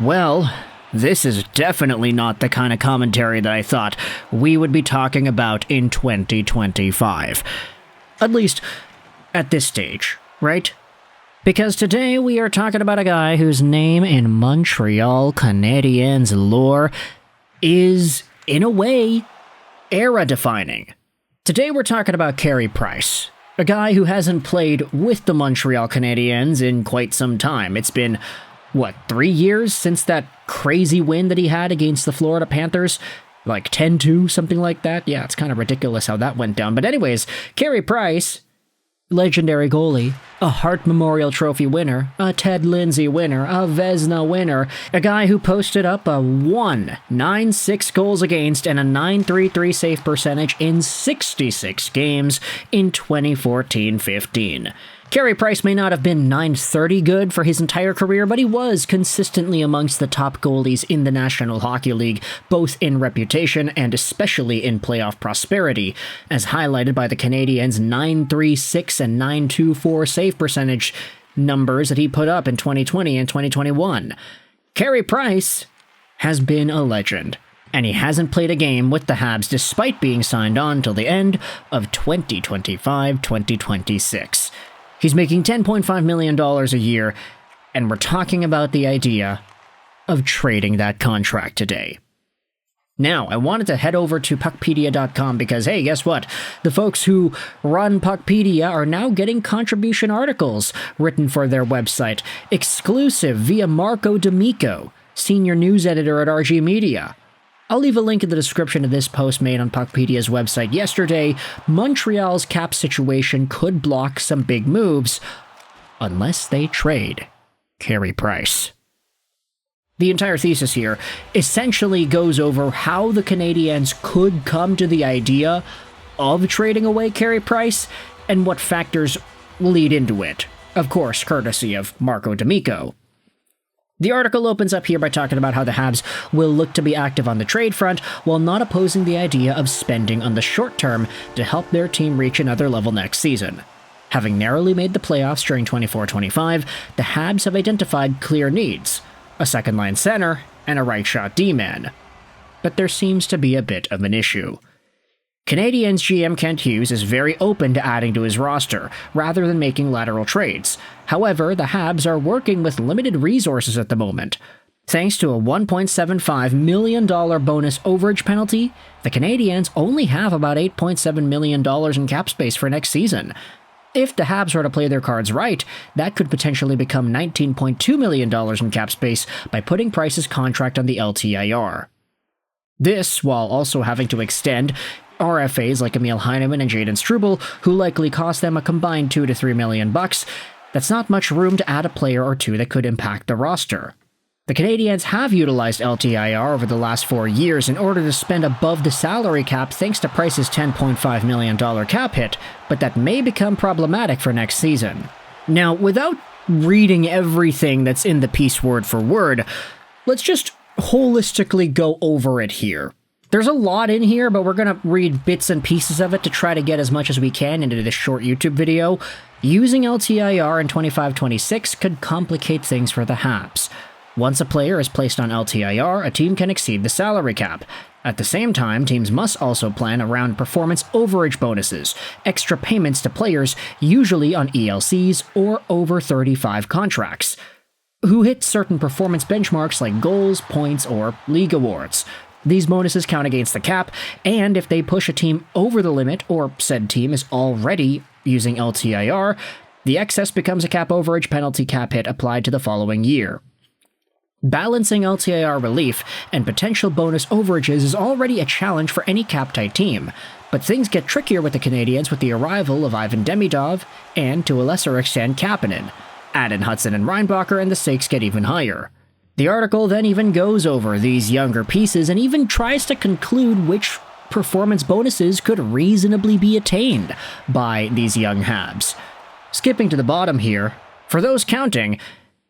Well, this is definitely not the kind of commentary that I thought we would be talking about in 2025. At least, at this stage, right? Because today we are talking about a guy whose name in Montreal Canadiens lore is, in a way, era-defining. Today we're talking about Carey Price, a guy who hasn't played with the Montreal Canadiens in quite some time. It's been, 3 years since that crazy win that he had against the Florida Panthers? Like 10-2, something like that? Yeah, it's kind of ridiculous how that went down. But anyways, Carey Price, legendary goalie, a Hart Memorial Trophy winner, a Ted Lindsay winner, a Vezina winner, a guy who posted up a 1.96 goals against and a .933 save percentage in 66 games in 2014-15. Carey Price may not have been .930 good for his entire career, but he was consistently amongst the top goalies in the National Hockey League, both in reputation and especially in playoff prosperity, as highlighted by the Canadiens' .936 and .924 save percentage numbers that he put up in 2020 and 2021. Carey Price has been a legend, and he hasn't played a game with the Habs despite being signed on till the end of 2025-2026. He's making $10.5 million a year, and we're talking about the idea of trading that contract today. Now, I wanted to head over to PuckPedia.com because, hey, guess what? The folks who run PuckPedia are now getting contribution articles written for their website, exclusive via Marco D'Amico, senior news editor at RG Media. I'll leave a link in the description of this post made on PuckPedia's website yesterday. Montreal's cap situation could block some big moves, unless they trade Carey Price. The entire thesis here essentially goes over how the Canadiens could come to the idea of trading away Carey Price and what factors lead into it. Of course, courtesy of Marco D'Amico. The article opens up here by talking about how the Habs will look to be active on the trade front while not opposing the idea of spending on the short term to help their team reach another level next season. Having narrowly made the playoffs during 24-25, the Habs have identified clear needs: a second-line center and a right-shot D-man. But there seems to be a bit of an issue. Canadiens GM Kent Hughes is very open to adding to his roster, rather than making lateral trades. However, the Habs are working with limited resources at the moment. Thanks to a $1.75 million bonus overage penalty, the Canadiens only have about $8.7 million in cap space for next season. If the Habs were to play their cards right, that could potentially become $19.2 million in cap space by putting Price's contract on the LTIR. This, while also having to extend RFAs like Emil Heineman and Jayden Struble, who likely cost them a combined $2 to $3 million. That's not much room to add a player or two that could impact the roster. The Canadiens have utilized LTIR over the last 4 years in order to spend above the salary cap thanks to Price's $10.5 million cap hit, but that may become problematic for next season. Now, without reading everything that's in the piece word for word, let's just holistically go over it here. There's a lot in here, but we're going to read bits and pieces of it to try to get as much as we can into this short YouTube video. Using LTIR in 25-26 could complicate things for the Habs. Once a player is placed on LTIR, a team can exceed the salary cap. At the same time, teams must also plan around performance overage bonuses, extra payments to players, usually on ELCs or over 35 contracts, who hit certain performance benchmarks like goals, points, or league awards. These bonuses count against the cap, and if they push a team over the limit, or said team is already using LTIR, the excess becomes a cap overage penalty cap hit applied to the following year. Balancing LTIR relief and potential bonus overages is already a challenge for any cap-tight team, but things get trickier with the Canadiens with the arrival of Ivan Demidov and, to a lesser extent, Kapanen. Add in Hudson and Reinbacher and the stakes get even higher. The article then even goes over these younger pieces and even tries to conclude which performance bonuses could reasonably be attained by these young Habs. Skipping to the bottom here, for those counting,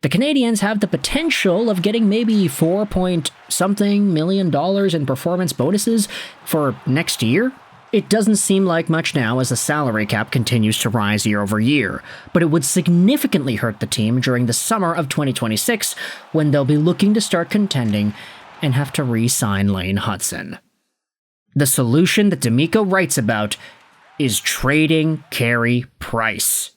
the Canadiens have the potential of getting maybe $4 point something million in performance bonuses for next year. It doesn't seem like much now as the salary cap continues to rise year over year, but it would significantly hurt the team during the summer of 2026 when they'll be looking to start contending and have to re-sign Lane Hutson. The solution that D'Amico writes about is trading Carey Price.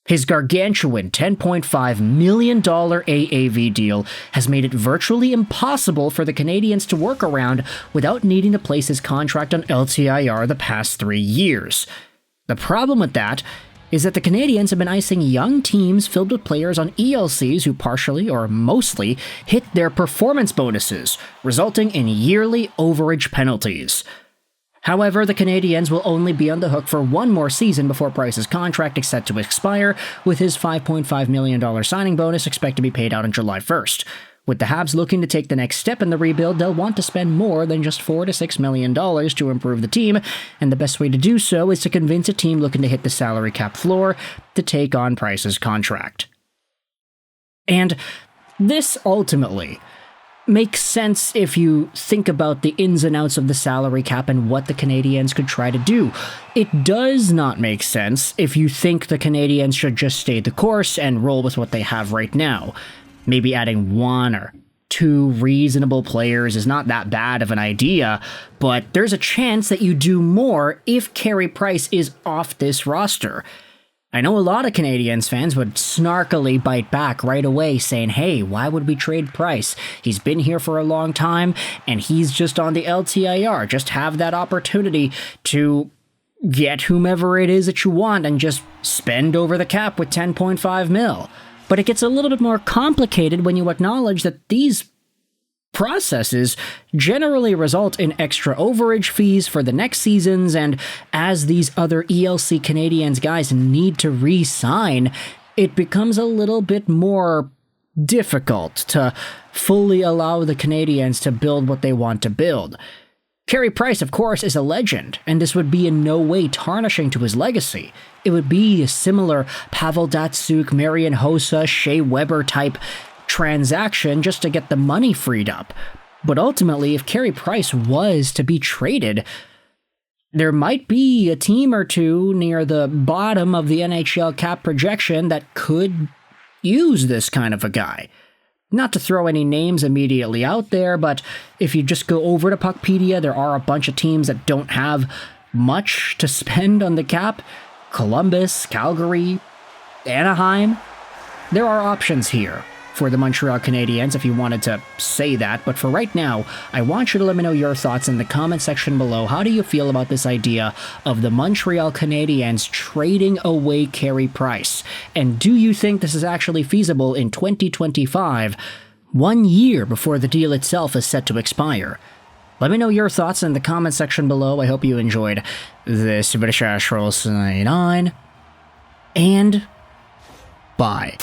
His gargantuan $10.5 million AAV deal has made it virtually impossible for the Canadiens to work around without needing to place his contract on LTIR the past 3 years. The problem with that is that the Canadiens have been icing young teams filled with players on ELCs who partially or mostly hit their performance bonuses, resulting in yearly overage penalties. However, the Canadiens will only be on the hook for one more season before Price's contract is set to expire, with his $5.5 million signing bonus expected to be paid out on July 1st. With the Habs looking to take the next step in the rebuild, they'll want to spend more than just $4 to $6 million to improve the team, and the best way to do so is to convince a team looking to hit the salary cap floor to take on Price's contract. And this ultimately makes sense if you think about the ins and outs of the salary cap and what the Canadiens could try to do. It does not make sense if you think the Canadiens should just stay the course and roll with what they have right now. Maybe adding 1 or 2 reasonable players is not that bad of an idea, but there's a chance that you do more if Carey Price is off this roster. I know a lot of Canadiens fans would snarkily bite back right away saying, hey, why would we trade Price? He's been here for a long time, and he's just on the LTIR. Just have that opportunity to get whomever it is that you want and just spend over the cap with $10.5 mil. But it gets a little bit more complicated when you acknowledge that these processes generally result in extra overage fees for the next seasons, and as these other ELC Canadiens guys need to re-sign, it becomes a little bit more difficult to fully allow the Canadiens to build what they want to build. Carey Price, of course, is a legend, and this would be in no way tarnishing to his legacy. It would be a similar Pavel Datsyuk, Marian Hossa, Shea Weber type transaction just to get the money freed up. But ultimately, if Carey Price was to be traded, there might be a team or two near the bottom of the NHL cap projection that could use this kind of a guy. Not to throw any names immediately out there, but if you just go over to PuckPedia, there are a bunch of teams that don't have much to spend on the cap. Columbus, Calgary, Anaheim. There are options here for the Montreal Canadiens if you wanted to say that, but for right now, I want you to let me know your thoughts in the comment section below. How do you feel about this idea of the Montreal Canadiens trading away Carey Price? And do you think this is actually feasible in 2025, 1 year before the deal itself is set to expire? Let me know your thoughts in the comment section below. I hope you enjoyed this video. Sign on, and bye.